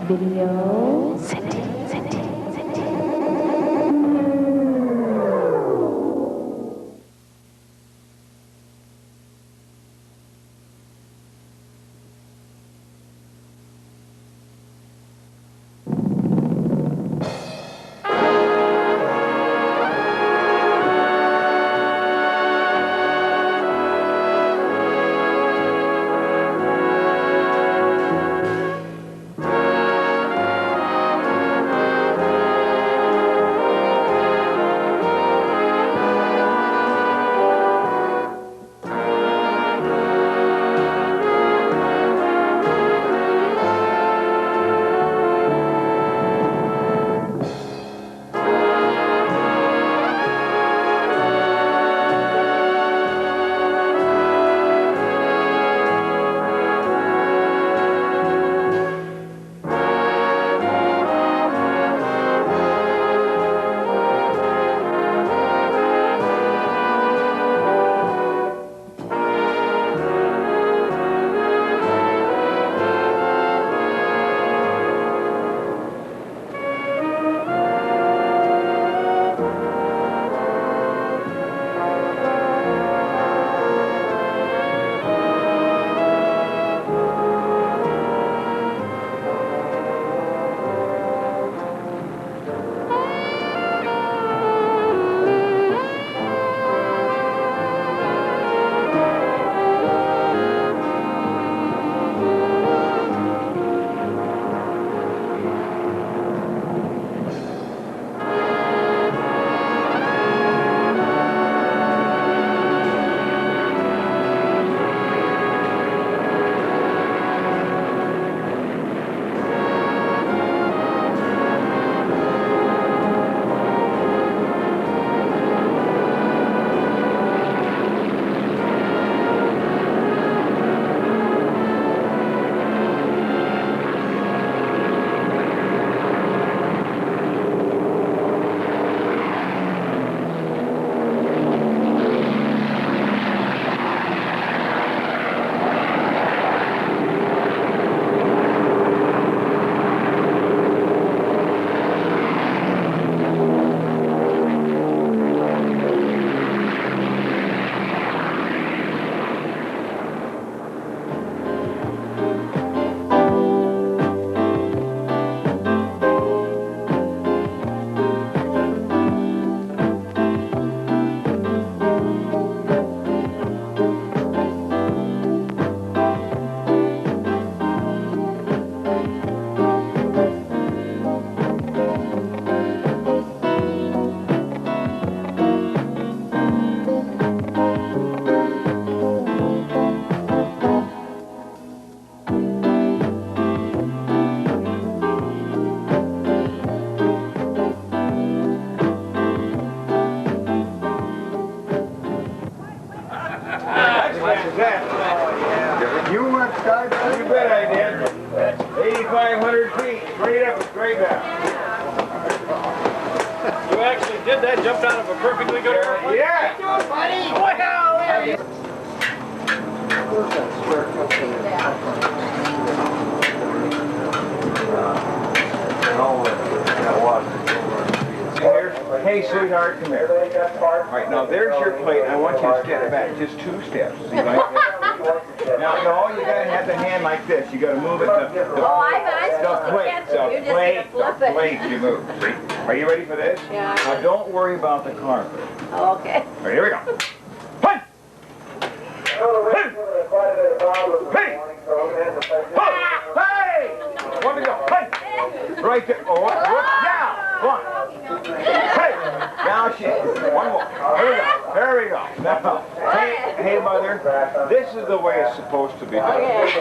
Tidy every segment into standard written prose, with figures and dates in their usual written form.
Video. City. You went skydiving? You bet I did. 8,500 feet, straight up, straight down. You actually did that, jumped out of a perfectly good airplane? Yeah. How you doing, buddy? Wow, there you Hey, sweetheart, come here. All right, now there's your plate. I want you to step back just 2 steps. See, like now, no, you gotta have the hand like this. You gotta move it to the plate. You move. See? Are you ready for this? Yeah. Now, don't worry about the carpet. Oh, okay. All right, here we go. One. Hey! Hey! One to go. Hey! Right there. Oh, down. One. Hey! Now she. One more. There we go. Now, hey, mother. This is the way it's supposed to be done. Okay.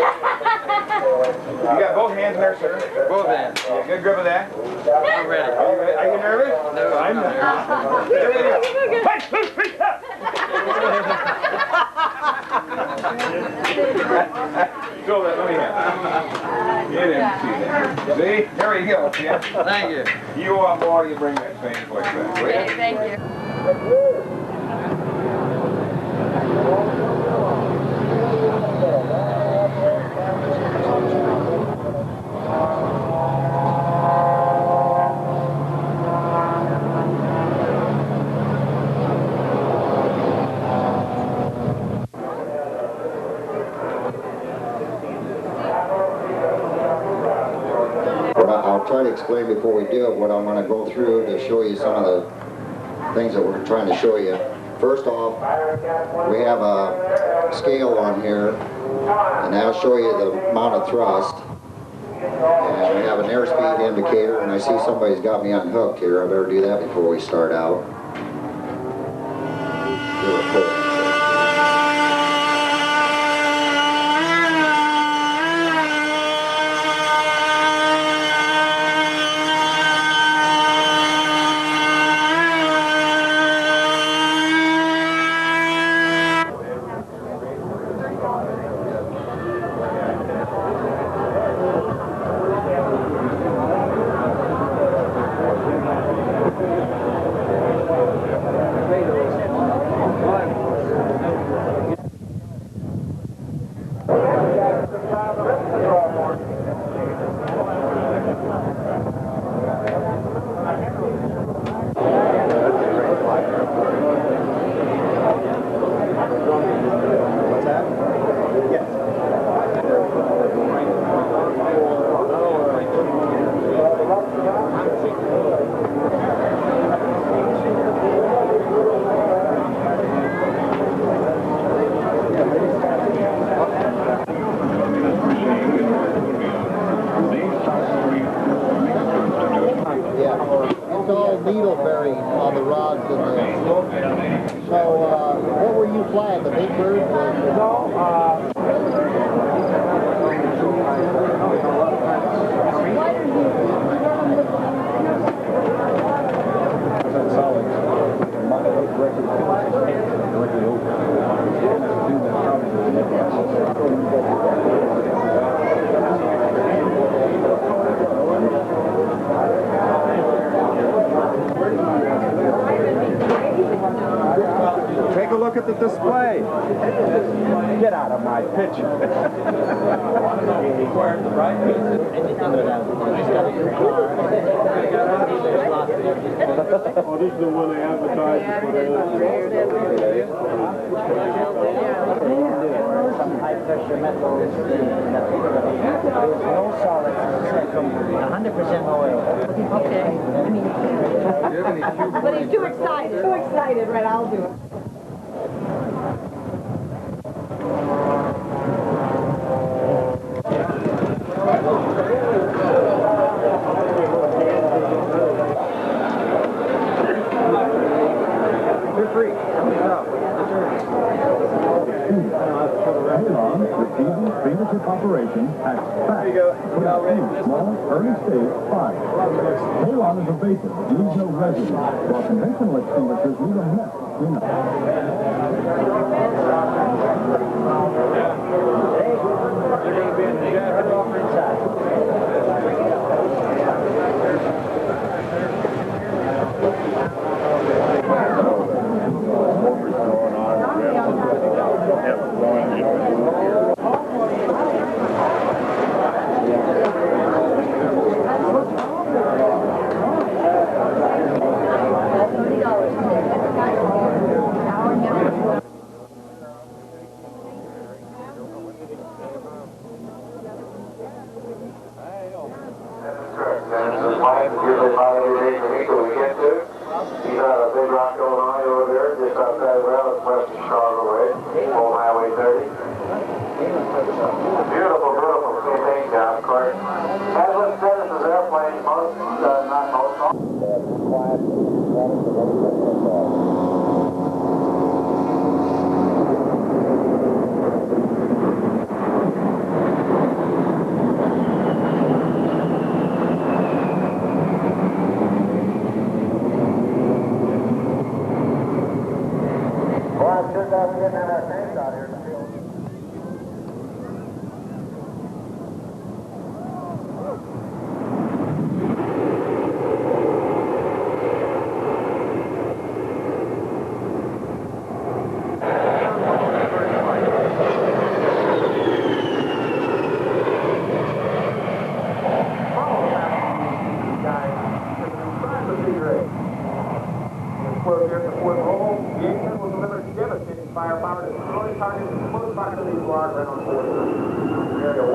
You got both hands there, sir? Both hands. You got good grip of that? I'm ready. Are you nervous? No, I'm not nervous. There we go. Hey! Throw that, let me have it. You didn't see that. See? There you go. Yeah. Thank you. You want more, you bring that same place back. Okay, thank you. try to explain before we do it what I'm going to go through to show you some of the things that we're trying to show you. First off, we have a scale on here, and that'll show you the amount of thrust. And we have an airspeed indicator, and I see somebody's got me unhooked here. I better do that before we start out. Do a pull. Take a look at the display. Get out of my picture. Oh, this is the one they advertise for the... Some high pressure metal. No solids. 100% oil. Okay. But he's too excited. Too excited, right? I'll do it. You're free. Fingertip operation at back. Small, early stage fire. Halon is evasive, leaves no residue, while conventional extinguishers leave a mess between them.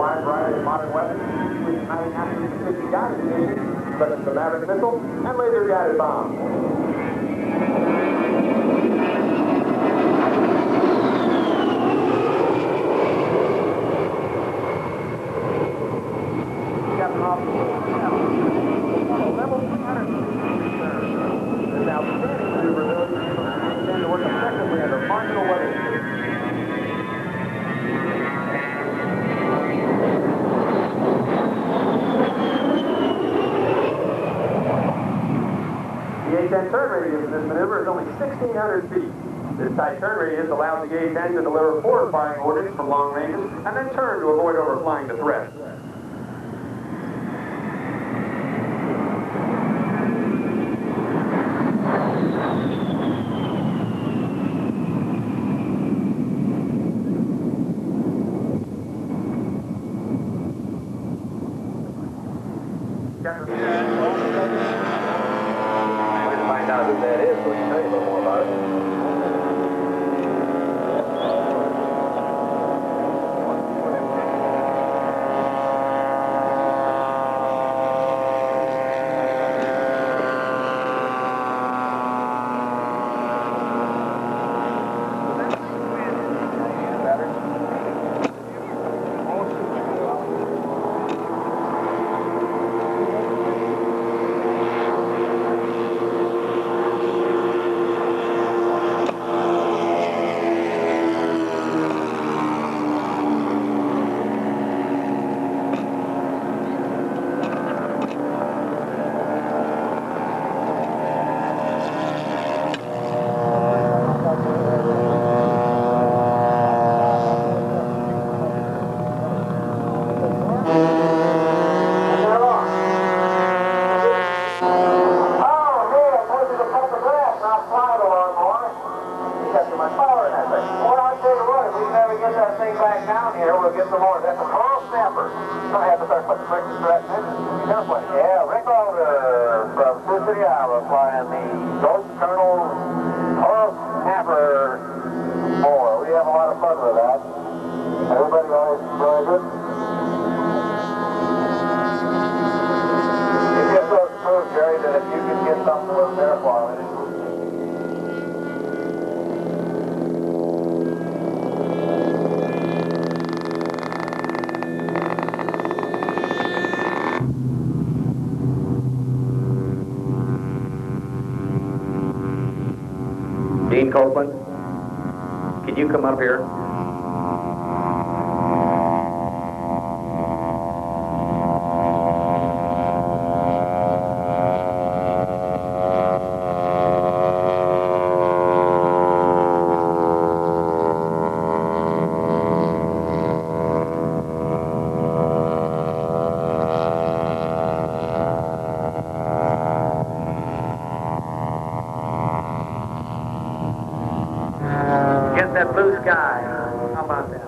wide variety of modern weapons, including highly accurate precision guided munitions, such as the Maverick missile and laser-guided bombs. Captain Officer, level 300 is outstanding maneuverability and to work effectively under marginal weather. The A-10 turn radius of this maneuver is only 1,600 feet. This tight turn radius allows the A-10 to deliver forward firing orders from long ranges and then turn to avoid overflying the threat. Find out who that is, so we can tell you a little more about it. Dean Copeland, could you come up here? That blue sky. How about that?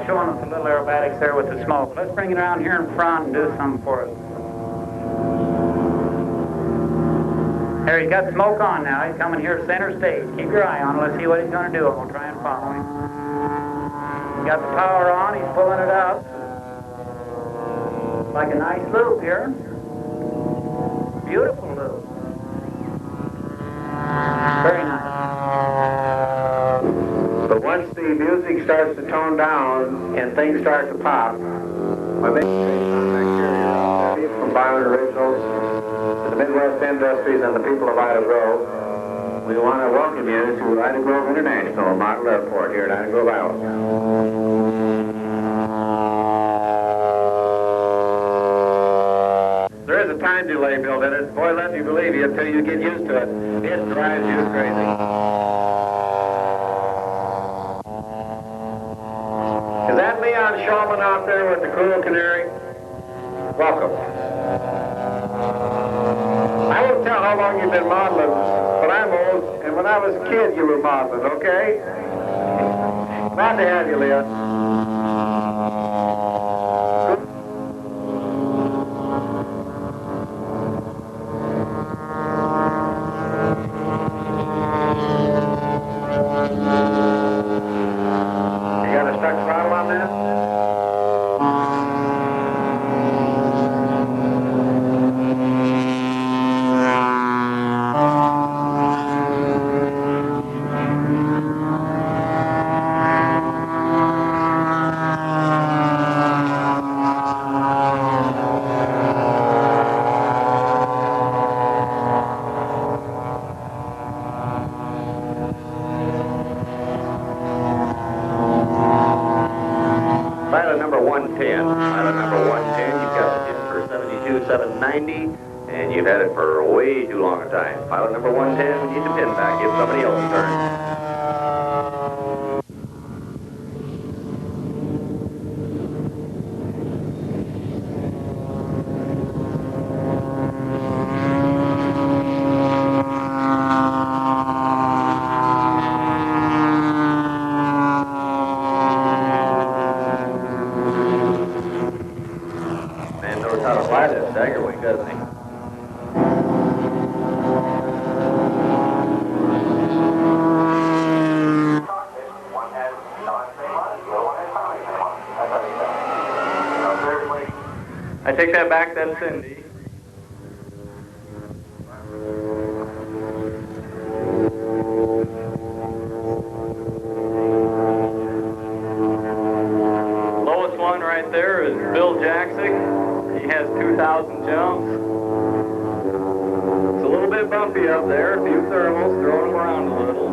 Showing us a little aerobatics there with the smoke. Let's bring it around here in front and do something for us. There, he's got smoke on now. He's coming here center stage. Keep your eye on him. Let's see what he's going to do. We'll try and follow him. He's got the power on. He's pulling it up. Like a nice loop here. Beautiful loop. Very nice. But once the music starts to tone down and things start to pop, I think from Byron Originals to the Midwest Industries and the people of Ida Grove, we want to welcome you to Ida Grove International, Model Airport here at Ida Grove, Iowa. There is a a time delay built in it. Boy, let me believe you until you get used to it. It drives you crazy. Is that Leon Shulman out there with the Cruel Canary? Welcome. I won't tell how long you've been modeling, but I'm old, and when I was a kid you were modeling, okay? Glad to have you, Leon. You got a stuck throttle on that? Pilot number 110. Pilot number 110, you've got the pin for 72,790, and you've had it for way too long a time. Pilot number 110, we need the pin back. Give somebody else a turn. Man knows how to fly that stagger wing, doesn't he? I take that back, that's Cindy. Lowest one right there is Bill Jackson. He has 2,000 jumps. It's a little bit bumpy up there. A few thermals, throwing them around a little.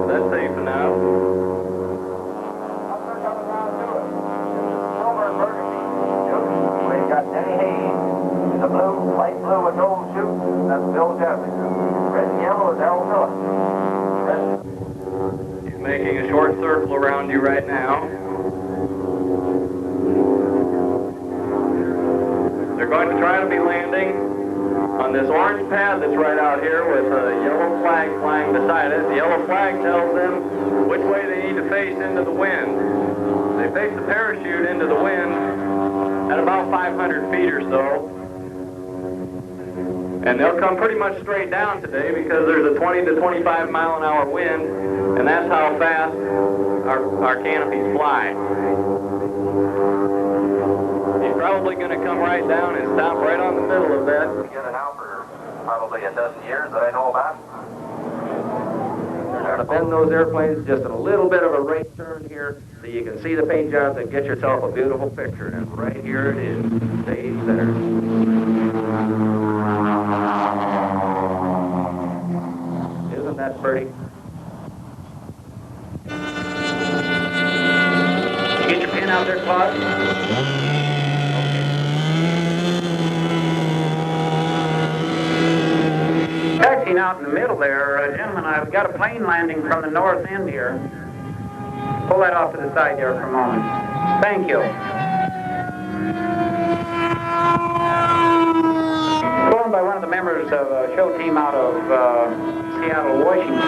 That's safe enough. We've got Denny Hayes in the blue, light blue with gold shoes. That's Bill Jackson. Red and yellow is Al Phillips. He's making a short circle around you right now. They're going to try to be landing on this orange pad that's right out here with a yellow flag flying beside it. The yellow flag tells them which way they need to face into the wind. They face the parachute into the wind at about 500 feet or so. And they'll come pretty much straight down today because there's a 20 to 25 mile an hour wind, and that's how fast our canopies fly. He's probably going to come right down and stop right on the middle of that. We get it now for probably a dozen years that I know about. They're going to bend those airplanes just a little bit of a right turn here so you can see the paint jobs and get yourself a beautiful picture. And right here it is, stage center. Isn't that pretty? You get your pin out there, Claude? Taxiing out in the middle there, gentlemen, I've got a plane landing from the north end here. Pull that off to the side there for a moment. Thank you. Flown by one of the members of a show team out of Seattle, Washington.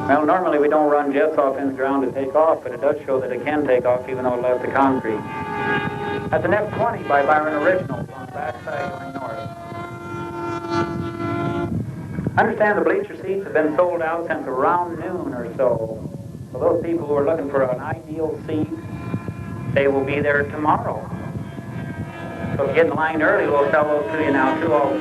Well, normally we don't run jets off in the ground to take off, but it does show that it can take off even though it left the concrete. That's an F-20 by Byron Original on the backside going north. I understand the bleacher seats have been sold out since around noon or so. For those people who are looking for an ideal seat, they will be there tomorrow. So if you get in line early, we'll sell those to you now too also.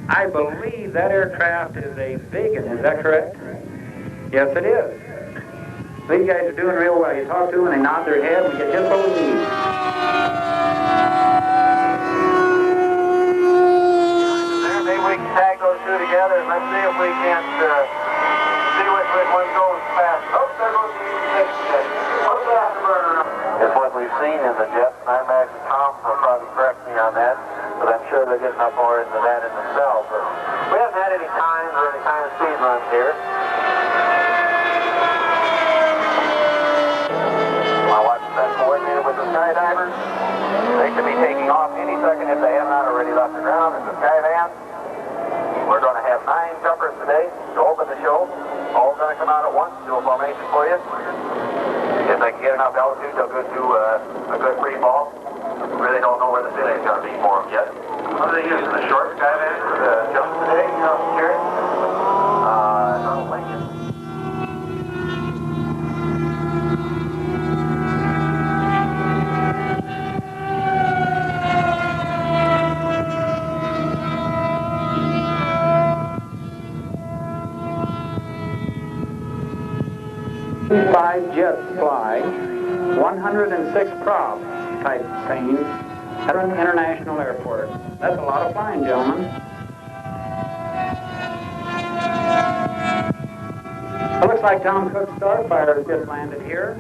I believe that aircraft is a big one, is that correct? Yes, it is. These guys are doing real well. You talk to them and they nod their head and we get just what we need. Maybe we can tag those two together and let's see if we can't see which one goes fast. Oh, there goes the 86. What's the afterburner? Yes, seen in the jet, and I imagine Tom will probably correct me on that, but I'm sure they're getting up more into that in themselves. But we haven't had any times or any kind of speed runs here. My watch has been coordinated with the skydivers. They should be taking off any second if they have not already left the ground in the Skyvan. We're going to have 9 jumpers today to open the show. All going to come out at once, do a formation for you. If they can get enough altitude, they'll go do a good free fall. Really don't know where the city is going to be for them yet. What are they using? The short Skyvan for the jumps today, Jerry? Lincoln. 5 jets fly, 106 prop type things at an international airport. That's a lot of flying, gentlemen. It looks like Tom Cook's Starfire has just landed here.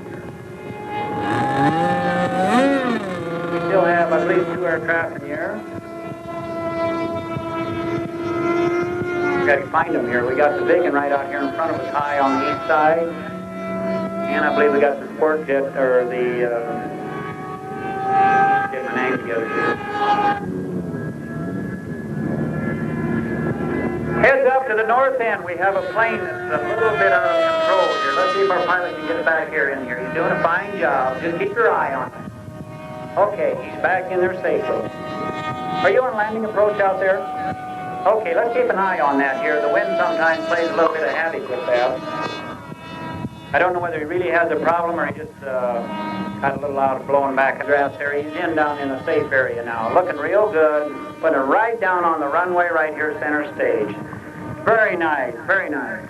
We still have, I believe, 2 aircraft in the air. We've got to find them here. We got the Beacon right out here in front of us, high on the east side. And I believe we got the sport jet, or the, get my name together here. Heads up to the north end, we have a plane that's a little bit out of control here. Let's see if our pilot can get it back here in here. He's doing a fine job. Just keep your eye on it. Okay, he's back in there safely. Are you on landing approach out there? Okay, let's keep an eye on that here. The wind sometimes plays a little bit of havoc with that. I don't know whether he really has a problem or he just got a little out of blowing back a draft there. He's in down in a safe area now. Looking real good. Putting it right down on the runway right here, center stage. Very nice, very nice.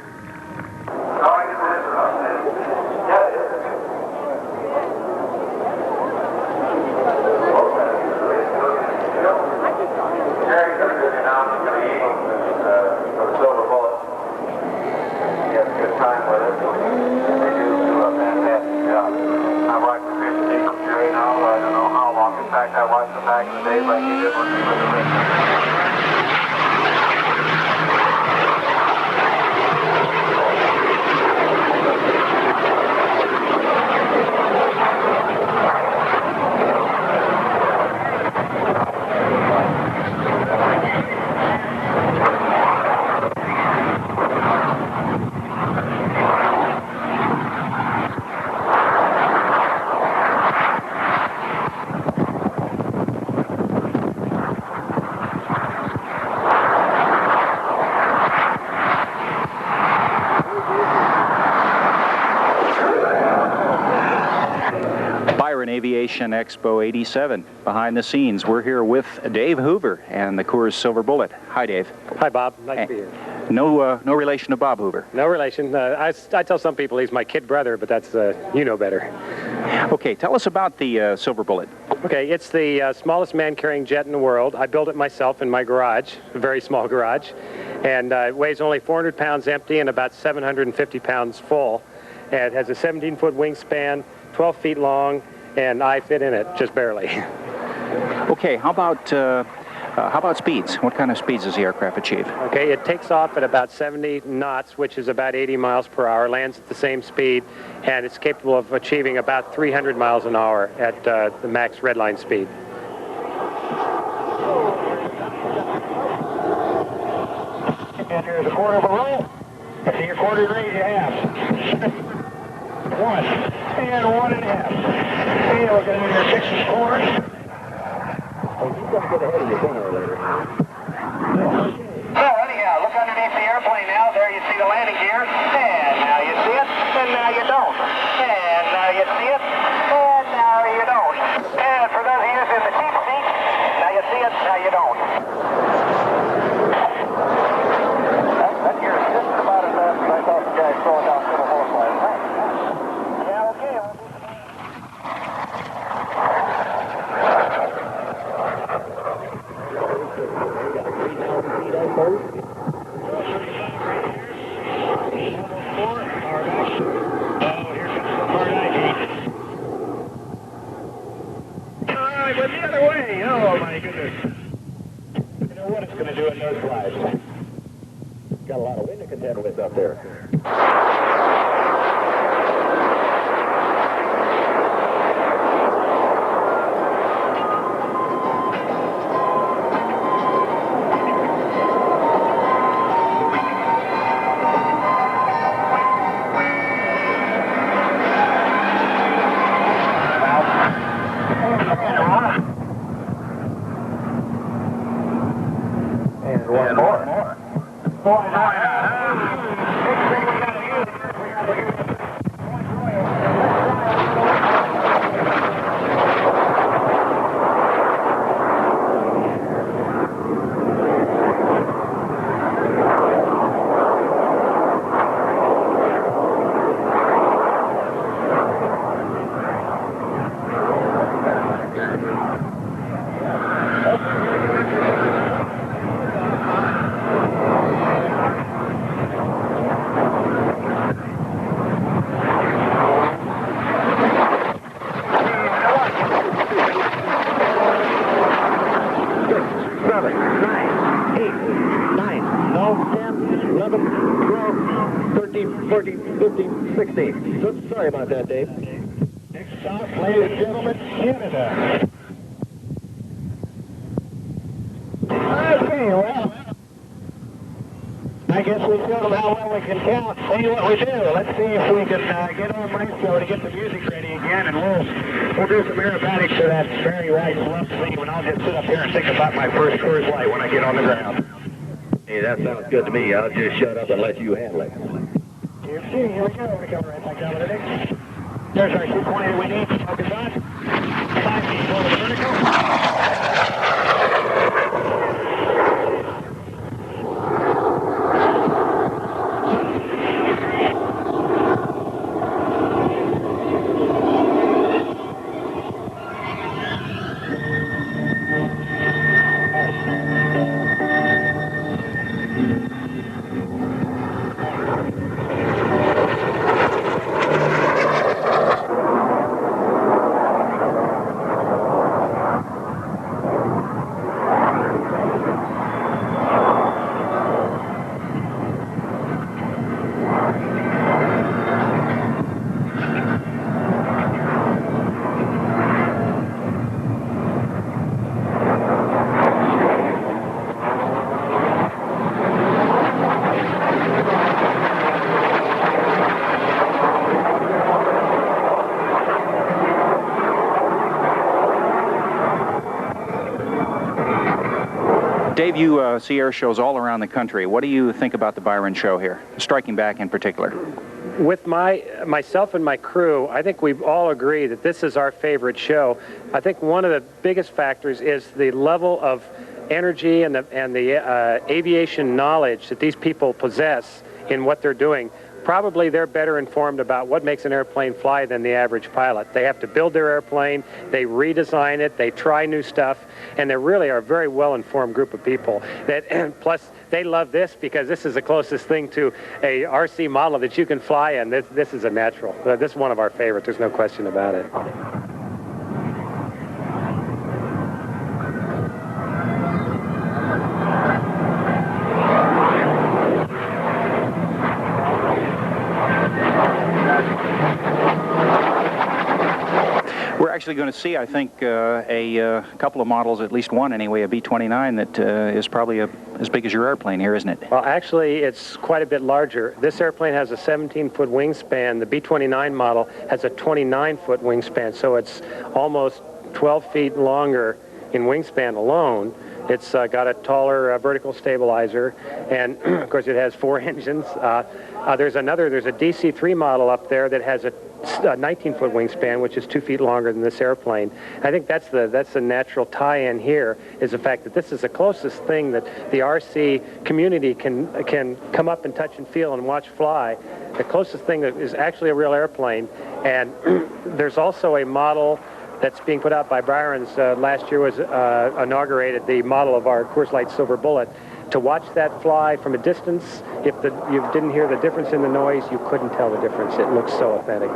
Jerry's going to do the announcement for the Eagles for the Silver Bullet. He has a good time with it. They do a fantastic job. I've watched the Fish and Eagles, Jerry, now. I don't know how long. In fact, I watched them back in the days like he did when he was a Richmond. Byron Aviation Expo 87. Behind the scenes, we're here with Dave Hoover and the Coors Silver Bullet. Hi, Dave. Hi, Bob. Nice to be here. No relation to Bob Hoover. No relation. I tell some people he's my kid brother, but that's, you know better. Okay, tell us about the Silver Bullet. Okay, it's the smallest man-carrying jet in the world. I built it myself in my garage, a very small garage, and it weighs only 400 pounds empty and about 750 pounds full. And it has a 17-foot wingspan, 12 feet long, and I fit in it just barely. Okay, how about speeds? What kind of speeds does the aircraft achieve? Okay, it takes off at about 70 knots, which is about 80 miles per hour, lands at the same speed, and it's capable of achieving about 300 miles an hour at the max redline speed. And here's a quarter of a roll. I see your quarter rate, you have. 1 and 1.5. And we're going to do your 6 and 4. He's going to get ahead of you sooner or later. So anyhow, look underneath the airplane now. There you see the landing gear. And now you see it, and now you don't. And now you see it, and now you don't. And for those of you in the cheap seat, now you see it, now you don't. That gear is just about as fast as I thought the guys throwing down Silver Bullet last night. Yeah, okay. it went the other way. Oh, my goodness. You know what it's going to do in those flies. Got a lot of wind to contend with up there. Oops, sorry about that, Dave. Next stop, ladies and gentlemen, Canada. Okay, well, I guess we showed them how well we can count. See what we do. Let's see if we can get on Maestro to get the music ready again, and we'll do some aerobatics to that very white fluff theme, and I'll just sit up here and think about my first Coors Light when I get on the ground. Hey, that sounds good to me. I'll just shut up and let you handle it. Here we go. We cover right back down to the next. There's our 220 that we need. Focus on. 5 feet over the vertical. Dave, you see air shows all around the country. What do you think about the Byron show here, Striking Back in particular? With myself and my crew, I think we all agree that this is our favorite show. I think one of the biggest factors is the level of energy and the aviation knowledge that these people possess in what they're doing. Probably they're better informed about what makes an airplane fly than the average pilot. They have to build their airplane, they redesign it, they try new stuff, and they really are a very well-informed group of people. Plus, they love this because this is the closest thing to a RC model that you can fly, and this is a natural. This is one of our favorites, there's no question about it. We're actually going to see, I think, a couple of models, at least one anyway, a B-29 that is probably as big as your airplane here, isn't it? Well, actually, it's quite a bit larger. This airplane has a 17-foot wingspan. The B-29 model has a 29-foot wingspan, so it's almost 12 feet longer in wingspan alone. It's got a taller vertical stabilizer, and of course it has 4 engines. There's a DC-3 model up there that has a 19-foot wingspan, which is 2 feet longer than this airplane. I think that's the natural tie-in here, is the fact that this is the closest thing that the RC community can come up and touch and feel and watch fly. The closest thing that is actually a real airplane. And there's also a model that's being put out by Byron's. Last year was inaugurated the model of our Coors Light Silver Bullet. To watch that fly from a distance, if you didn't hear the difference in the noise, you couldn't tell the difference. It looks so authentic.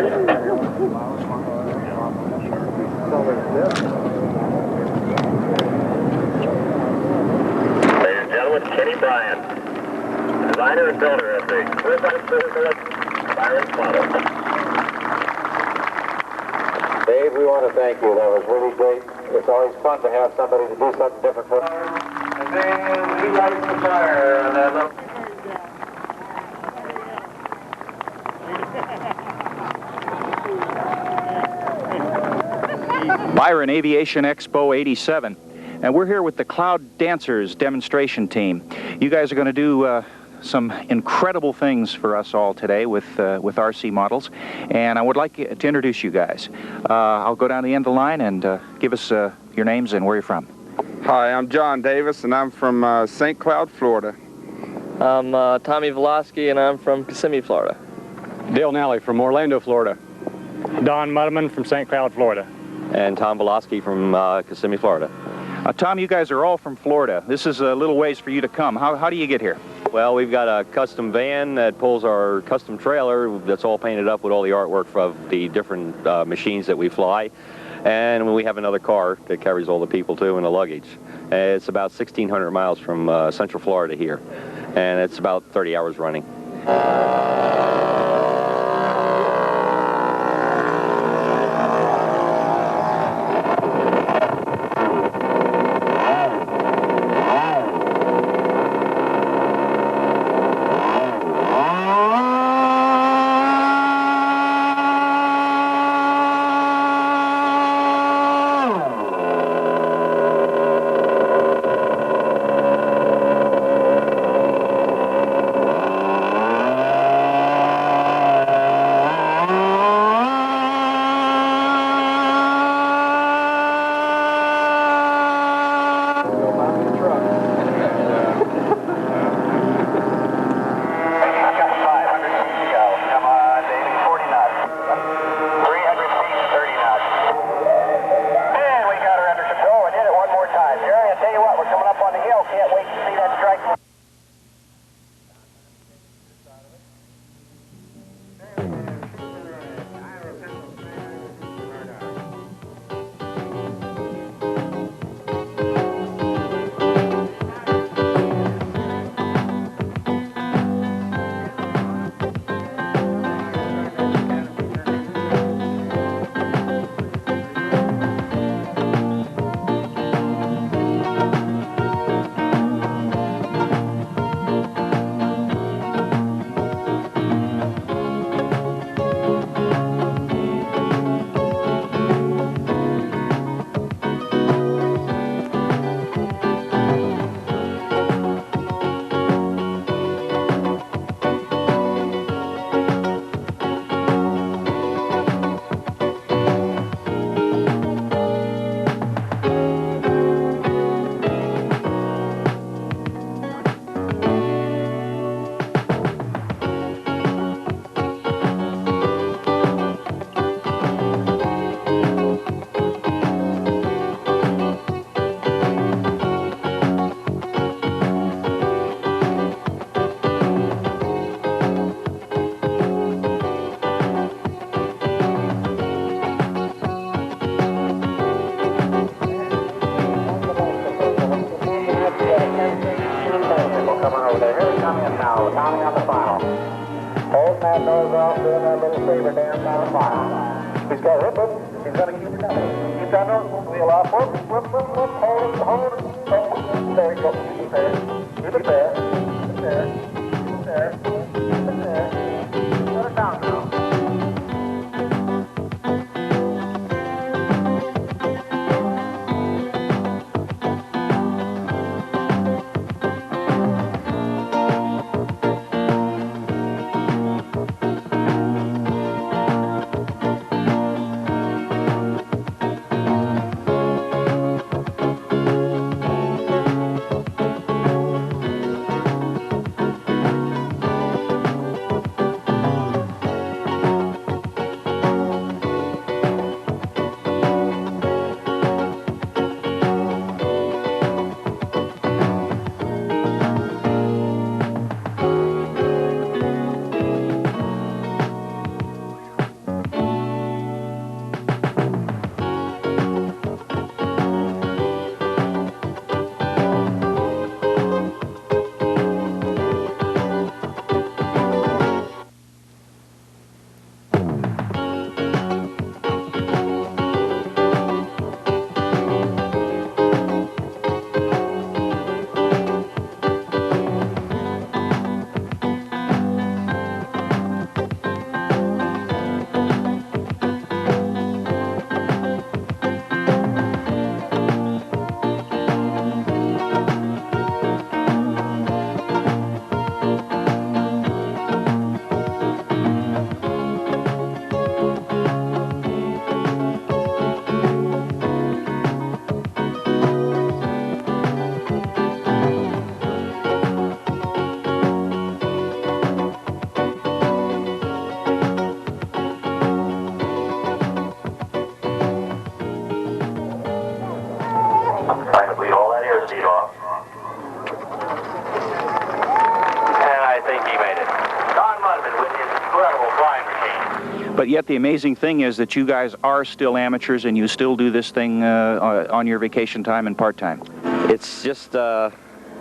Ladies and gentlemen, Kenny Bryan, designer and builder of the Byron's model. Dave, we want to thank you. That was really great. It's always fun to have somebody to do something different for us. And then he lights the fire and then Byron Aviation Expo 87. And we're here with the Cloud Dancers demonstration team. You guys are going to do some incredible things for us all today with RC models. And I would like to introduce you guys. I'll go down the end of the line and give us your names and where you're from. Hi, I'm John Davis, and I'm from St. Cloud, Florida. I'm Tommy Velosky, and I'm from Kissimmee, Florida. Dale Nally from Orlando, Florida. Don Mudman from St. Cloud, Florida. And Tom Velosky from Kissimmee, Florida. Tom, you guys are all from Florida. This is a little ways for you to come. How do you get here? Well, we've got a custom van that pulls our custom trailer that's all painted up with all the artwork of the different machines that we fly. And we have another car that carries all the people, too, and the luggage. It's about 1,600 miles from Central Florida here, and it's about 30 hours running. Tommy on the final. Holding that nose off, doing that little saber dance on the final. He's got whoop, whoop. He's going to keep it coming. Keep that nose wheel off. Whoop, whoop, whoop, whoop. Hold it. There you go. Keep it there. Keep it there. Keep it there. Keep it there. Keep it there. Let it down now. But yet the amazing thing is that you guys are still amateurs and you still do this thing on your vacation time and part-time. It's just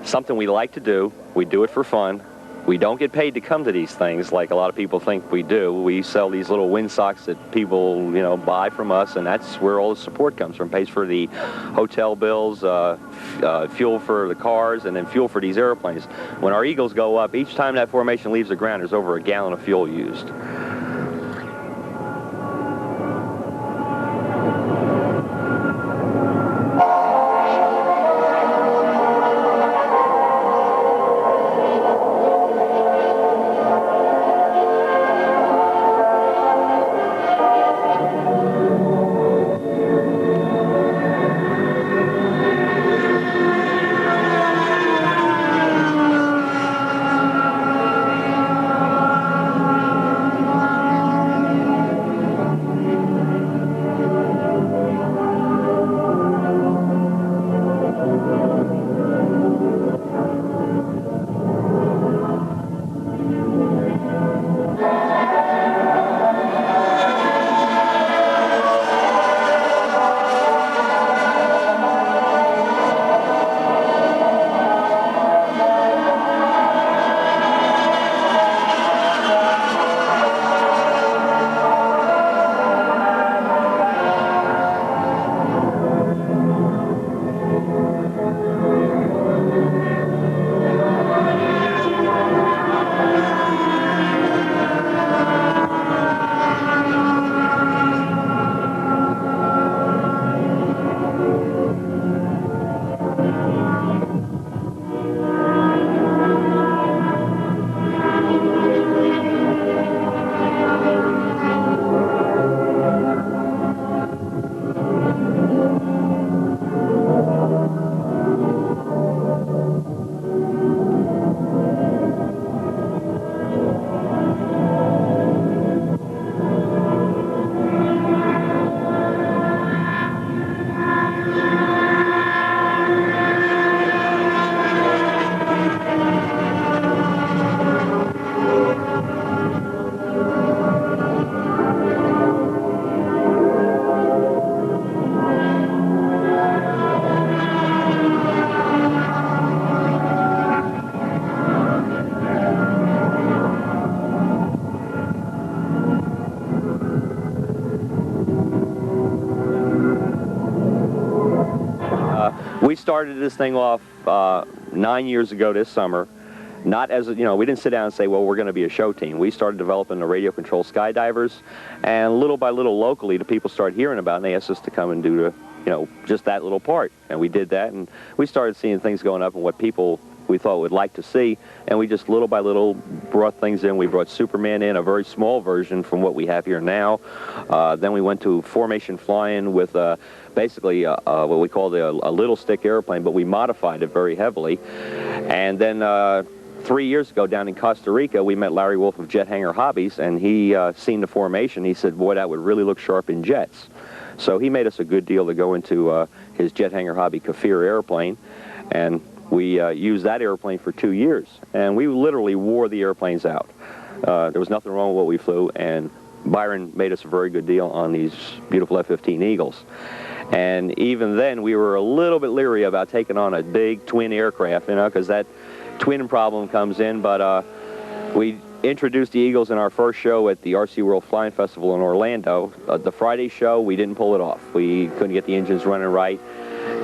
something we like to do. We do it for fun. We don't get paid to come to these things like a lot of people think we do. We sell these little wind socks that people, you know, buy from us, and that's where all the support comes from. Pays for the hotel bills, fuel for the cars, and then fuel for these airplanes. When our Eagles go up, each time that formation leaves the ground, there's over a gallon of fuel used. We started this thing off 9 years ago this summer. Not as, you know, we didn't sit down and say, well, we're going to be a show team. We started developing the radio control skydivers, and little by little locally the people started hearing about it, and they asked us to come and do the, you know, just that little part. And we did that, and we started seeing things going up and what people we thought would like to see, and we just little by little brought things in. We brought Superman in, a very small version from what we have here now. Then we went to formation flying with basically what we called a little stick airplane, but we modified it very heavily. And then 3 years ago down in Costa Rica, we met Larry Wolf of Jet Hangar Hobbies, and he seen the formation. He said, boy, that would really look sharp in jets. So he made us a good deal to go into his Jet Hangar Hobby Kafir airplane, and we used that airplane for 2 years, and we literally wore the airplanes out. There was nothing wrong with what we flew, and Byron made us a very good deal on these beautiful F-15 Eagles. And even then, we were a little bit leery about taking on a big twin aircraft, you know, because that twin problem comes in, but we introduced the Eagles in our first show at the RC World Flying Festival in Orlando. The Friday show, we didn't pull it off. We couldn't get the engines running right.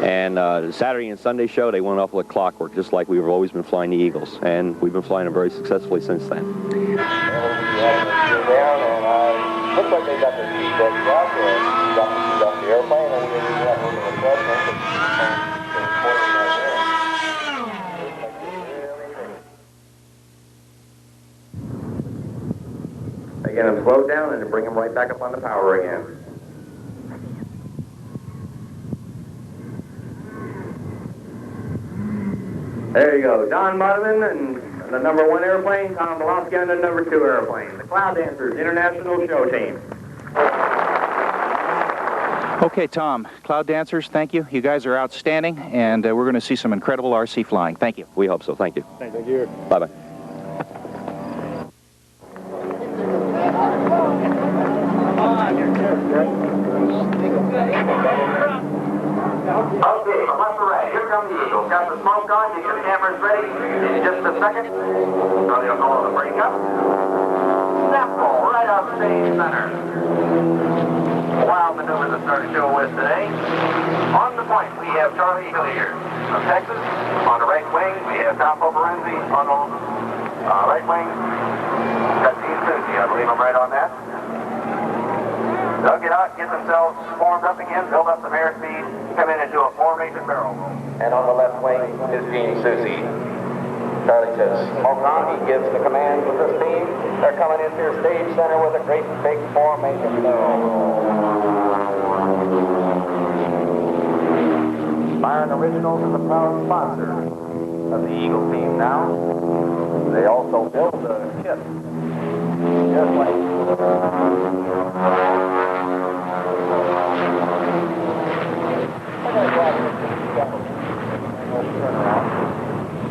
And the Saturday and Sunday show, they went off like clockwork, just like we've always been flying the Eagles. And we've been flying them very successfully since then. Looks like they got their seat belts out there. Got the airplane, and we have a little adjustment. They get them slowed down and bring them right back up on the power again. There you go, Don Mudman and the #1 airplane, Tom Velosky on the #2 airplane. The Cloud Dancers International Show Team. Okay, Tom, Cloud Dancers, thank you. You guys are outstanding, and we're going to see some incredible RC flying. Thank you. We hope so. Thank you. Thank you. Bye-bye. Okay, from left to right, here come the Eagles. Got the smoke on, you get the cameras ready. In just a second, Charlie will call the breakup. Snap roll right off stage center. Wild maneuver to start the show with today. On the point, we have Charlie Hilliard of Texas. On the right wing, we have Tom Poperenzi on the right wing. Got Gene Susie, I believe I'm right on that. They'll get out, get themselves formed up again, build up some airspeed, come in into a formation barrel roll. And on the left wing is Gene Susie. Charlie says, smoke on, he gives the command to the team. They're coming into stage center with a great big formation barrel roll. Byron Originals is a proud sponsor of the Eagle team now. They also build the kit. Just like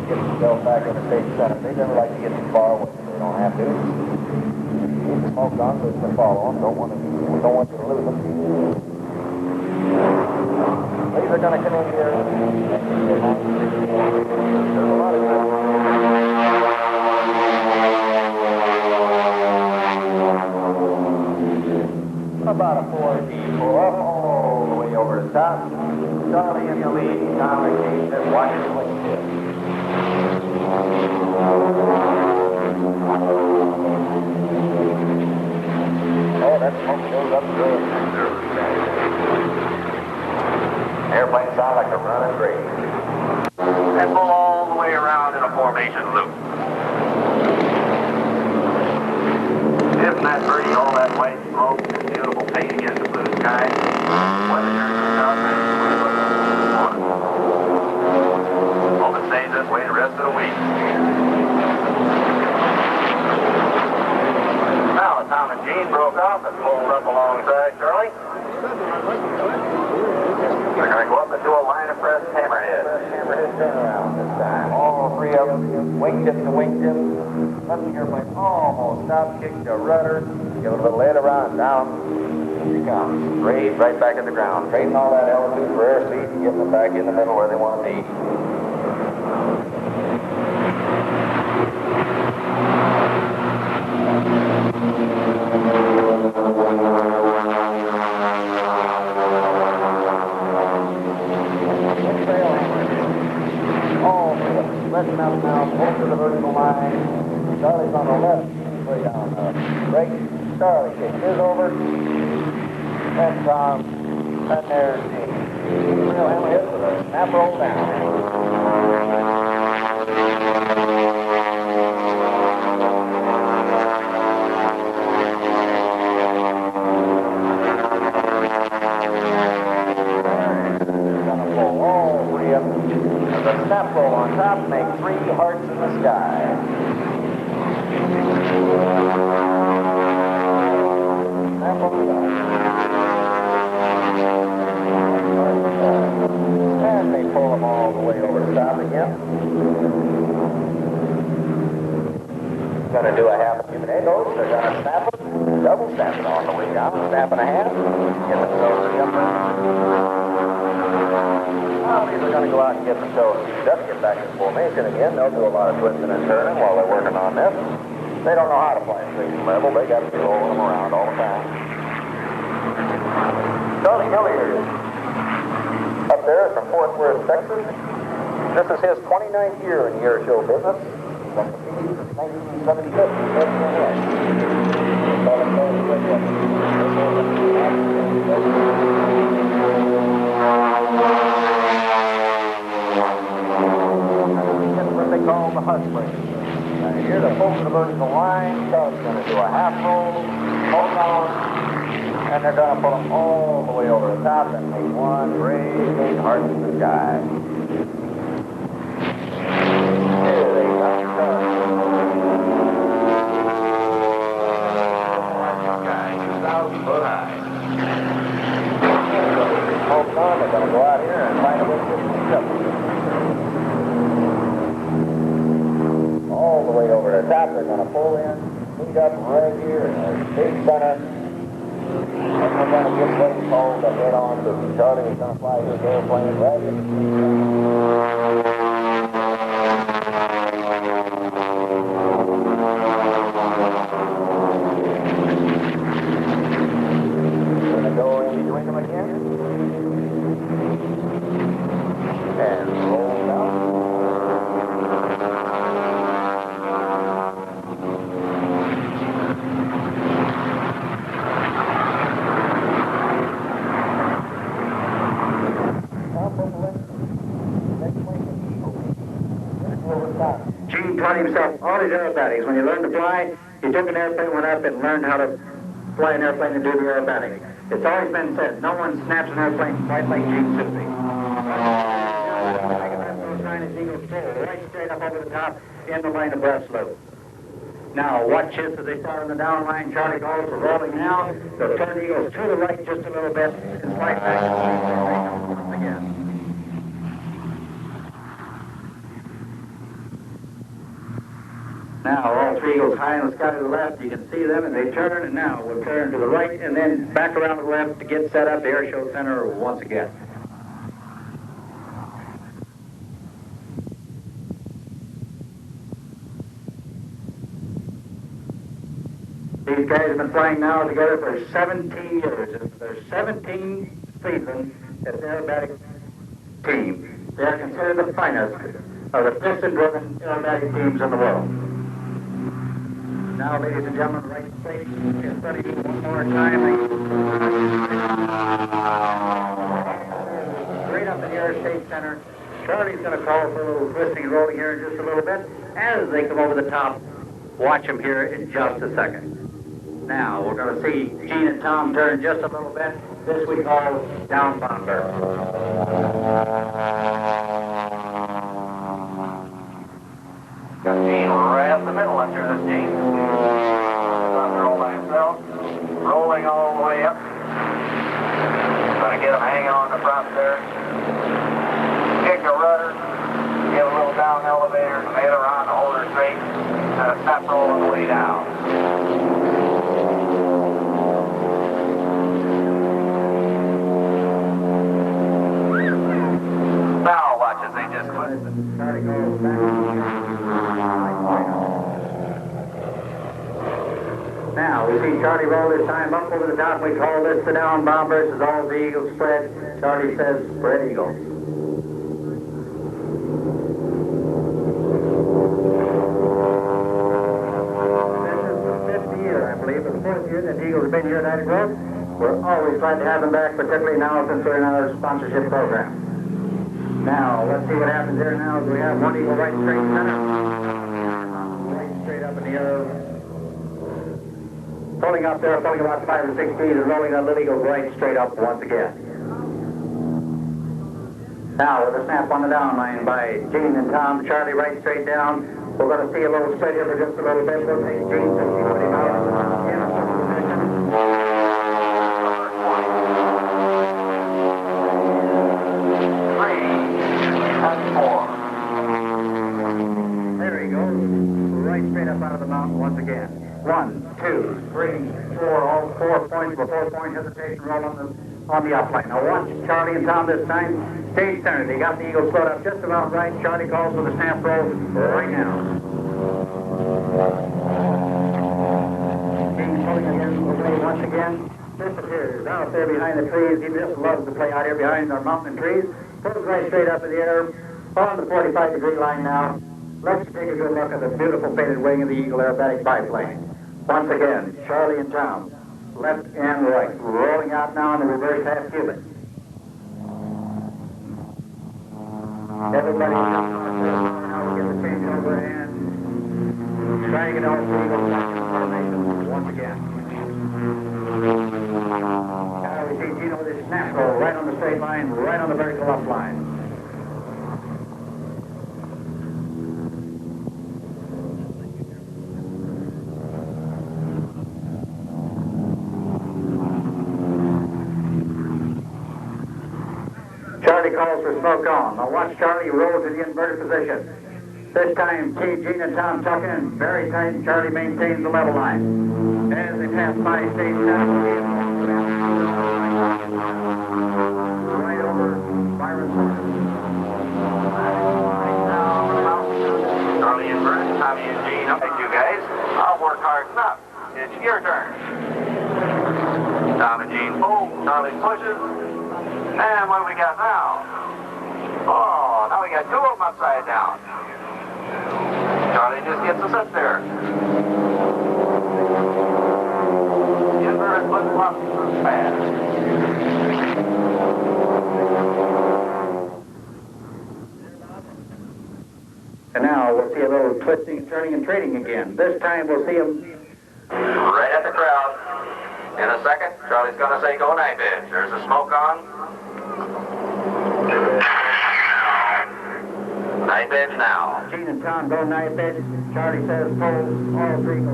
get themselves back in the stage center. They never like to get too far away. They don't have to. Keep the smoke on so to follow them. Don't want you to lose them. These are going to come in here. There's a lot of about a 4 feet pull up all the way over the top. Charlie in the lead. Tom McKee just watching the wing tip. Oh, that smoke goes up good. Airplanes sound like they're running great. And pull all the way around in a formation loop. Isn't that pretty? All that white smoke and beautiful paint against the blue sky. Weather turns out hope it stays this way the rest of the week. Now, Tom and Gene broke off and pulled up alongside Charlie. They're going to go up into a line of press hammerhead. Hammerhead turnaround this time. All three of them, wingtip to wingtip. Let the airplane almost stop, kick the rudder, give it a little head around, down. Here he comes. Straight right back at the ground. Trading all that altitude for airspeed and getting them back in the middle where they want to be. Letting up now, close to the vertical line. Charlie's on the left, way down the break. Charlie kicks his over. And Tom, and there's Gene. Real hammerhead with a snap roll down. The snap roll on top, make 3 hearts in the sky. Snap roll down. And they pull them all the way over the top again. Gonna do a half a human egos. They're gonna snap it, double snap it on the way down, snap and a half. Get themselves a jumper. Well, these are going to go out and get themselves speed up, get back in formation again. They'll do a lot of twisting and turning while they're working on this. They don't know how to fly station level. They got to be rolling them around all the time. Charlie Hilliard up there from Fort Worth, Texas. This is his 29th year in the air show business. From 1976. What they call the hush break. Now here to pull to the vertical line, Charlie's going to do a half roll, hold on, and they're going to pull them all the way over the top and make 1 great big heart in the sky. Here they go. 2,000 foot high. Hold on, they're going to go out here and find a way to get things up. All the way over the top, they're going to pull in, speed up right here in the big center. And we're going to get ready told to head on to Charlie is going to fly his airplane right in Going to go in between them again. And roll down. Gene taught himself all his aerobatics. When he learned to fly, he took an airplane, went up, and learned how to fly an airplane and do the aerobatics. It's always been said, no one snaps an airplane quite like Gene Susie. Right straight up over the top in the line of breast loop. Now, watch this as they start on the down line. Charlie calls for rolling now. The turn eagles to the right just a little bit and slide back once again. Now, all three eagles high in the sky to the left. You can see them, and they turn, and now we'll turn to the right and then back around to the left to get set up the air show center once again. These guys have been flying now together for 17 years. This is their 17th season as an aerobatic team. They are considered the finest of the piston-driven aerobatic teams in the world. Now, ladies and gentlemen, right straight, study one more time. Straight up in the Air State Center. Charlie's going to call for a little twisting and rolling here in just a little bit. As they come over the top, watch them here in just a second. Now, we're going to see Gene and Tom turn just a little bit. This we call down bomber. Got Gene right up the middle up there, this Gene. Up there all by himself. Rolling all the way up. Gonna get him hanging on the front there. Kick the rudder. Get a little down elevator. Aileron to hold her straight. And a snap roll on the way down. Now watch as they just quit. Now, we see Charlie roll this time up over the top. We call this the down bomber. This is all the eagles spread. Charlie says, spread eagle. This is the 5th year, I believe, or the 4th year that the Eagles have been here at Ida Grove. We're always glad to have them back, particularly now since we're in our sponsorship program. Now, let's see what happens here now as we have one eagle right straight center. Right straight up in the air. Pulling up there, pulling about 5 or 6 feet and rolling that little eagle right straight up once again. Now, with a snap on the down line by Gene and Tom, Charlie right straight down. We're going to see a little split here for just a little bit. We'll take Gene 50 foot him out. There he goes, right straight up out of the mountain once again. 1, 2, 3, 4, all 4 points with 4-point hesitation roll on the upline. Now watch Charlie and Tom this time. Stage center, they got the eagle slowed up just about right. Charlie calls for the snap roll right now. King pulling again, away once again. Disappears out there behind the trees. He just loves to play out here behind our mountain and trees. Pulls right straight up in the air on the 45-degree line now. Let's take a good look at the beautiful painted wing of the Eagle aerobatic biplane. Once again, Charlie and Tom, left and right, rolling out now in the reverse half cubic. Everybody now we get the changeover and trying to get all three eagles back in formation once again. Now we see Gino with his snap roll right on the straight line, right on the vertical up line. Charlie calls for smoke on. Now watch Charlie roll to the inverted position. This time, Gene and Tom tuck in very tight, and Charlie maintains the level line. As they pass by stage 7, Right over Byron. Charlie and Bert, Tommy and Gene. All right, you guys, I'll work hard enough. It's your turn. Tom and Gene pull, Charlie pushes. And what do we got now? Oh, now we got two of them upside down. Charlie just gets us up there. Inverted flip-flop fast. And now we'll see a little twisting, turning, and trading again. This time we'll see him Right at the crowd. In a second, Charlie's going to say go knife edge. There's the smoke on. Knife edge now. Gene and Tom go knife edge. Charlie says pull. All three go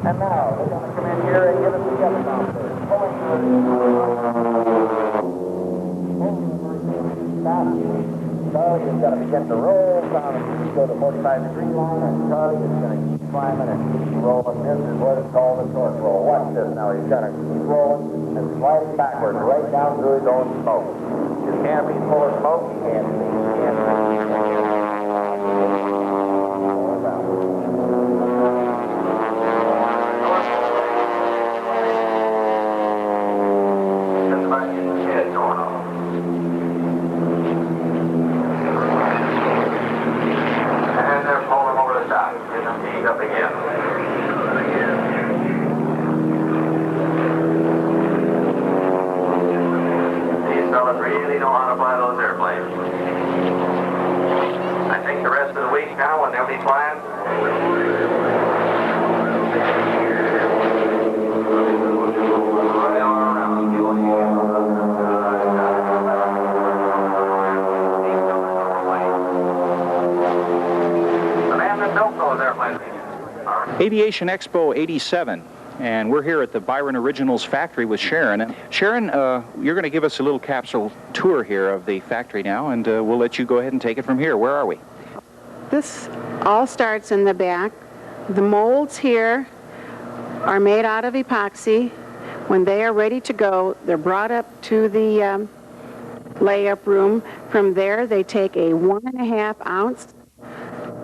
And now, they're going to come in here and give us the other number. Charlie is going to begin to roll down and go to 45-degree line, and Charlie is going to keep climbing and keep rolling. This is what is called a torque roll. Watch this now. He's going to keep rolling and sliding backwards right down through his own smoke. His canopy's full of smoke. He can't see. He can't see. Up again. These fellas really know how to fly those airplanes. I think the rest of the week now, when they'll be flying, the man that built those airplanes. Aviation Expo 87, and we're here at the Byron Originals factory with Sharon. And Sharon, you're going to give us a little capsule tour here of the factory now, and we'll let you go ahead and take it from here. Where are we? This all starts in the back. The molds here are made out of epoxy. When they are ready to go, they're brought up to the layup room. From there, they take a 1.5 ounce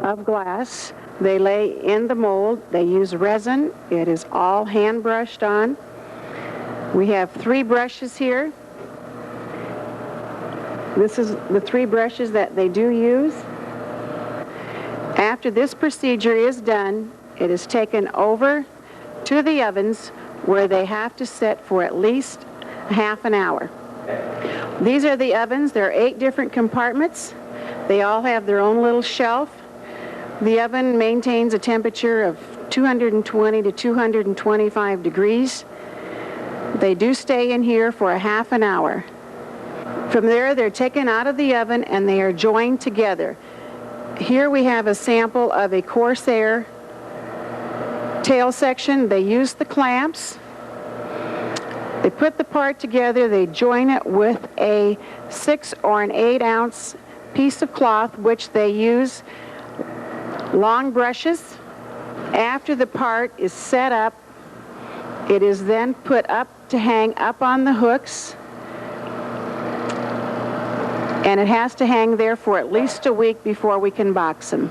of glass. They lay in the mold. They use resin. It is all hand brushed on. We have 3 brushes here. This is the 3 brushes that they do use. After this procedure is done, it is taken over to the ovens where they have to sit for at least half an hour. These are the ovens. There are 8 different compartments. They all have their own little shelf. The oven maintains a temperature of 220 to 225 degrees. They do stay in here for a half an hour. From there, they're taken out of the oven and they are joined together. Here we have a sample of a Corsair tail section. They use the clamps. They put the part together. They join it with a 6 or an 8 ounce piece of cloth, which they use long brushes. After the part is set up, it is then put up to hang up on the hooks, and it has to hang there for at least a week before we can box them.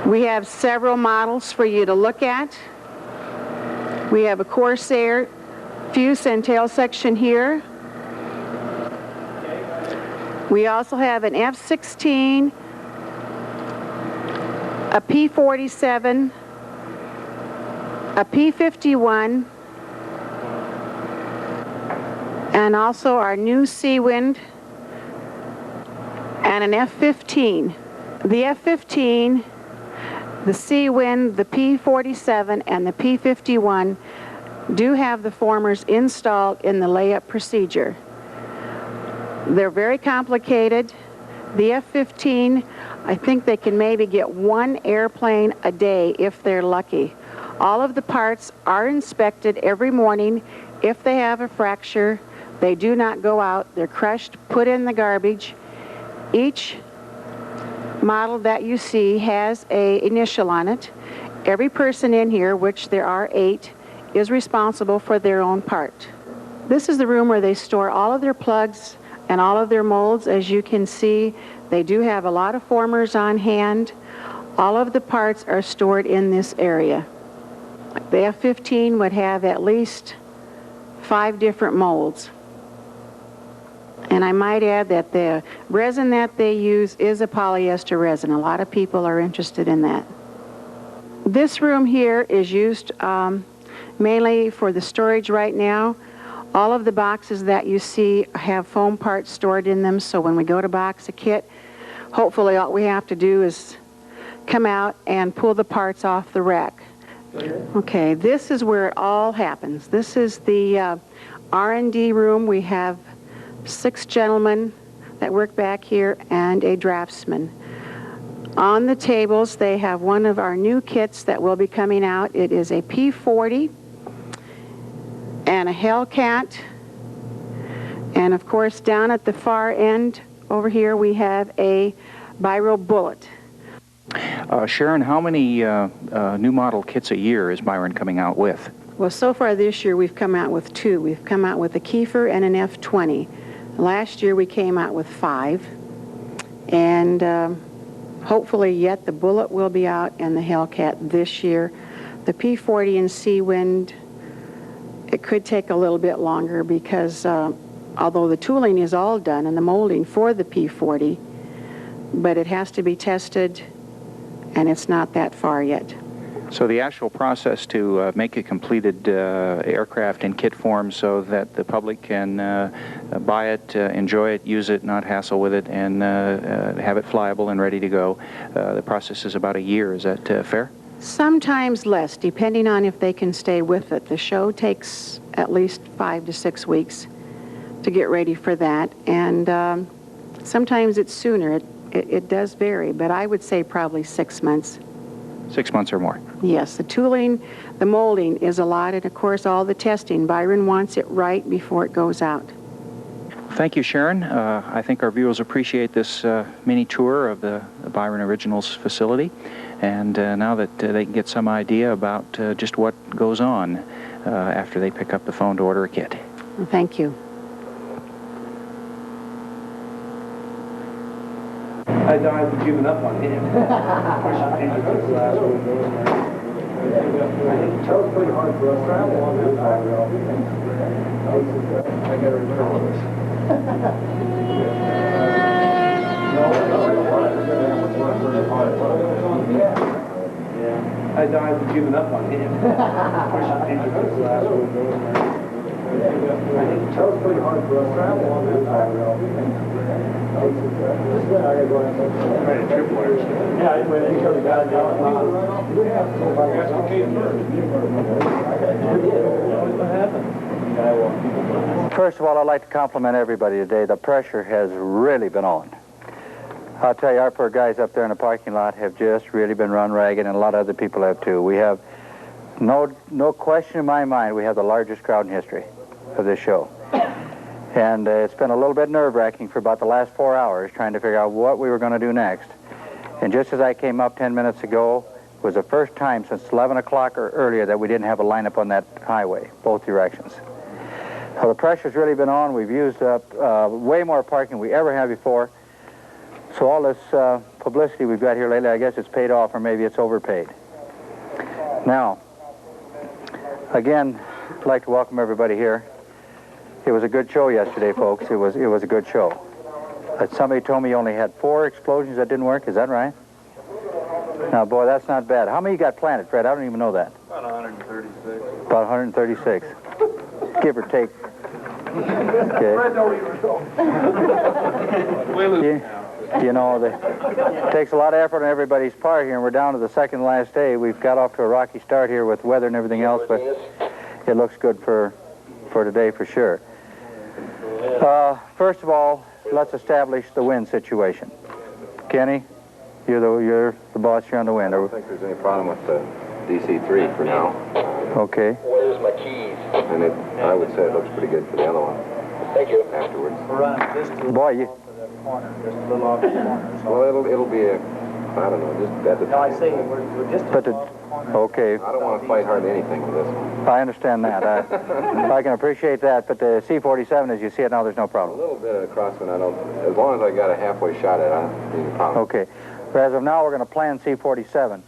We have several models for you to look at. We have a Corsair fuse and tail section here. We also have an F-16, a P-47, a P-51, and also our new Seawind and an F-15. The F-15, the Seawind, the P-47, and the P-51 do have the formers installed in the layup procedure. They're very complicated. The F-15, I think they can maybe get 1 airplane a day if they're lucky. All of the parts are inspected every morning. If they have a fracture, they do not go out. They're crushed, put in the garbage. Each model that you see has an initial on it. Every person in here, which there are 8, is responsible for their own part. This is the room where they store all of their plugs and all of their molds. As you can see, they do have a lot of formers on hand. All of the parts are stored in this area. The F-15 would have at least 5 different molds. And I might add that the resin that they use is a polyester resin. A lot of people are interested in that. This room here is used mainly for the storage right now. All of the boxes that you see have foam parts stored in them, so when we go to box a kit, hopefully all we have to do is come out and pull the parts off the rack. Okay, this is where it all happens. This is the R&D room. We have 6 gentlemen that work back here and a draftsman. On the tables, they have one of our new kits that will be coming out. It is a P-40 and a Hellcat. And of course, down at the far end over here, we have a Byron bullet. Sharon, how many new model kits a year is Byron coming out with? Well, so far this year, we've come out with 2. We've come out with a Kiefer and an F-20. Last year, we came out with 5. And hopefully yet the bullet will be out and the Hellcat this year. The P-40 and Seawind, it could take a little bit longer because although the tooling is all done and the molding for the P-40, but it has to be tested and it's not that far yet. So the actual process to make a completed aircraft in kit form so that the public can buy it, enjoy it, use it, not hassle with it, and have it flyable and ready to go, the process is about a year. Is that fair? Sometimes less, depending on if they can stay with it. The show takes at least 5 to 6 weeks to get ready for that, and sometimes it's sooner. It does vary, but I would say probably 6 months. 6 months or more. Yes, the tooling, the molding is a lot, and of course all the testing. Byron wants it right before it goes out. Thank you, Sharon. I think our viewers appreciate this mini tour of the Byron Originals facility, and now that they can get some idea about just what goes on after they pick up the phone to order a kit. Thank you. I died giving up on him. I think that was pretty hard for us. I got to remember this. I died giving up on him. I think that was pretty hard for us. First of all, I'd like to compliment everybody today. The pressure has really been on. I'll tell you, our poor guys up there in the parking lot have just really been run ragged, and a lot of other people have too. We have no question in my mind, we have the largest crowd in history of this show. And it's been a little bit nerve-wracking for about the last 4 hours trying to figure out what we were going to do next. And just as I came up 10 minutes ago, it was the first time since 11 o'clock or earlier that we didn't have a lineup on that highway, both directions. So the pressure's really been on. We've used up way more parking than we ever have before. So all this publicity we've got here lately, I guess it's paid off, or maybe it's overpaid. Now, again, I'd like to welcome everybody here. It was a good show yesterday, folks. It was a good show. Somebody told me you only had 4 explosions that didn't work. Is that right? Now, boy, that's not bad. How many you got planted, Fred? I don't even know that. About 136. About 136. Give or take. Okay. You know, it takes a lot of effort on everybody's part here, and we're down to the second to last day. We've got off to a rocky start here with weather and everything else, but it looks good for today for sure. First of all, let's establish the wind situation. Kenny, you're the boss here on the wind. I don't think there's any problem with the DC-3 for now. Okay. Where's my keys? And I would say it looks pretty good for the other one. Thank you. Afterwards. Boy, corner, just a little off the corner. So. Well, it'll be a, I don't know, just at the. No, I say we're just But off the corner. okay. I don't want to fight hardly anything with this one. I understand that. I can appreciate that, but the C-47, as you see it now, there's no A problem. little bit of a crosswind, I don't, as long as I got a halfway shot at it, I don't see any problem. Okay. But as of now, we're going to plan C-47.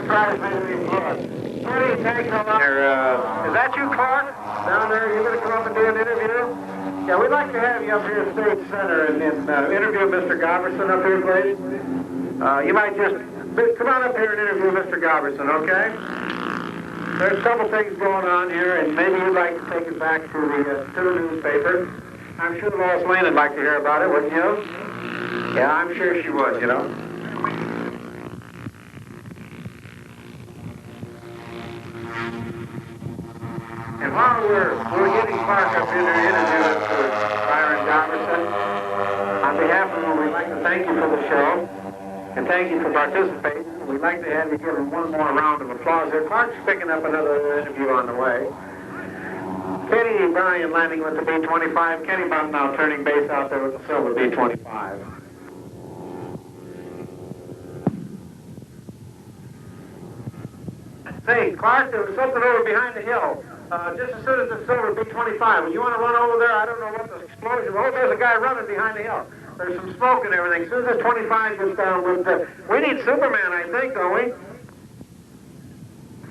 Drives me to be blood. Kenny, thanks a lot. Is that you, Clark? Down there, you're going to come up and do an interview? Yeah, we'd like to have you up here at State Center and interview Mr. Goverson up here, please. You might just come on up here and interview Mr. Goverson, okay? There's a couple things going on here, and maybe you'd like to take it back to the newspaper. I'm sure Lois Lane would like to hear about it, wouldn't you? Yeah, I'm sure she would, you know. And while we're getting Clark up here to interview Mr. Byron Goverson, on behalf of him, we'd like to thank you for the show and thank you for participating. We'd like to have you give him one more round of applause here. Clark's picking up another interview on the way. Kenny Bryan landing with the B-25. Kenny Bob now turning base out there with the silver B-25. Say, Clark, there was something over behind the hill. Just as soon as the silver B-25. When you want to run over there, I don't know what the explosion was. Oh, there's a guy running behind the hill. There's some smoke and everything. As soon as this 25 gets down, we need Superman, I think, don't we?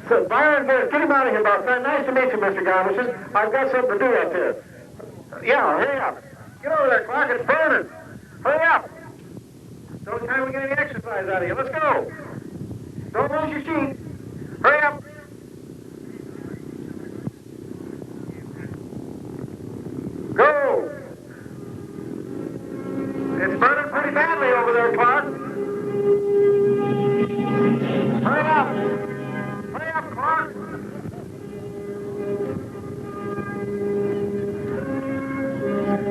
So, Byron, get him out of here, boss. Nice to meet you, Mr. Goverson. I've got something to do up here. Yeah, hurry up. Get over there, Clark. It's burning. Hurry up. It's the only time we get any exercise out of you. Let's go. Don't lose your sheet. Hurry up. Go. It's burning pretty badly over there, Clark. Hurry up. Hurry up, Clark.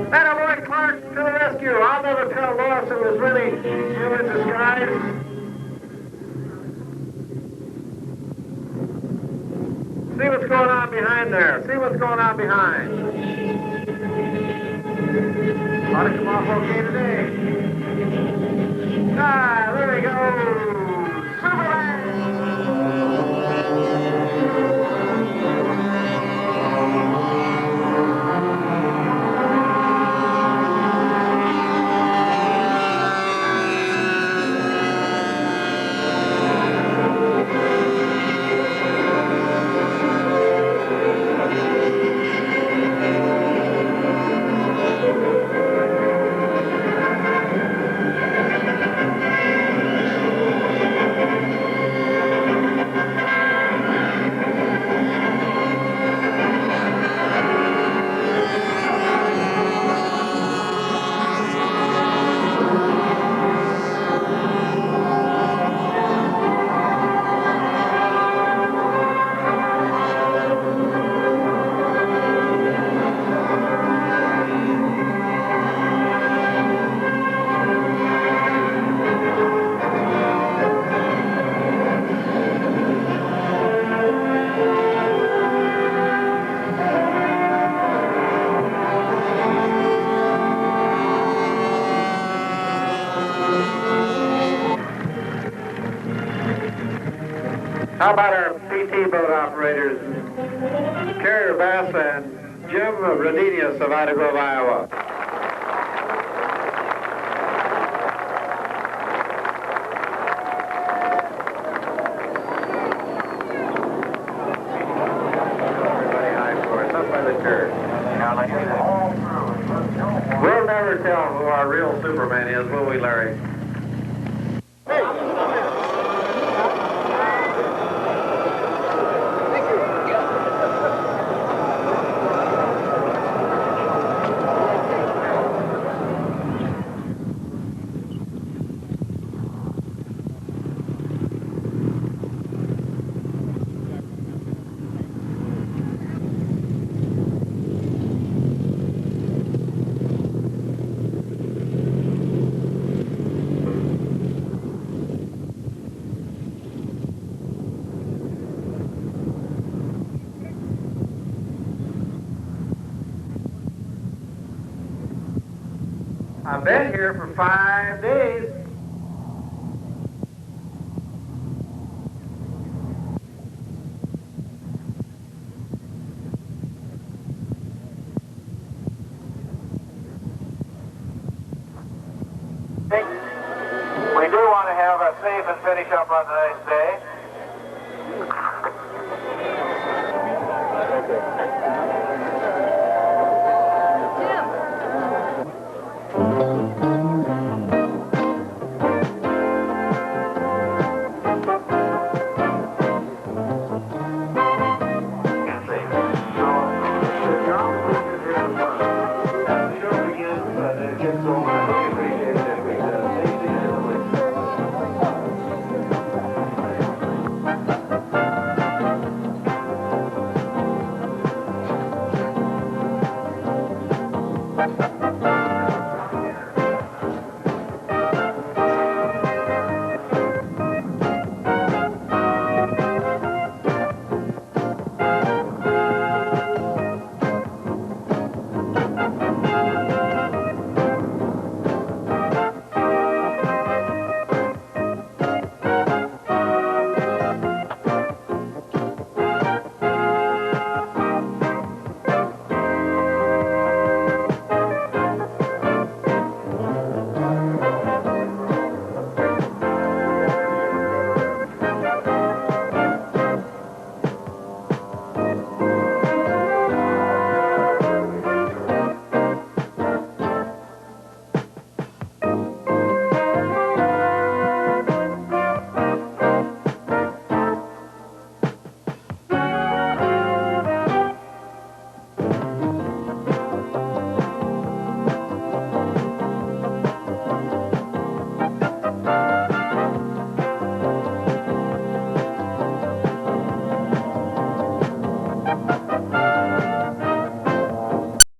Attaboy, Clark, to the rescue. I'll never tell Lois it was really you in disguise. See what's going on behind there. See what's going on behind. Ought to come off okay today. Ah, there we go. Superman! How about our PT boat operators, Carrier Bass and Jim Rodinius of Ida Grove, Iowa? Everybody high for us, up by the church. We'll never tell who our real Superman is, will we, Larry? I've been here for 5 days.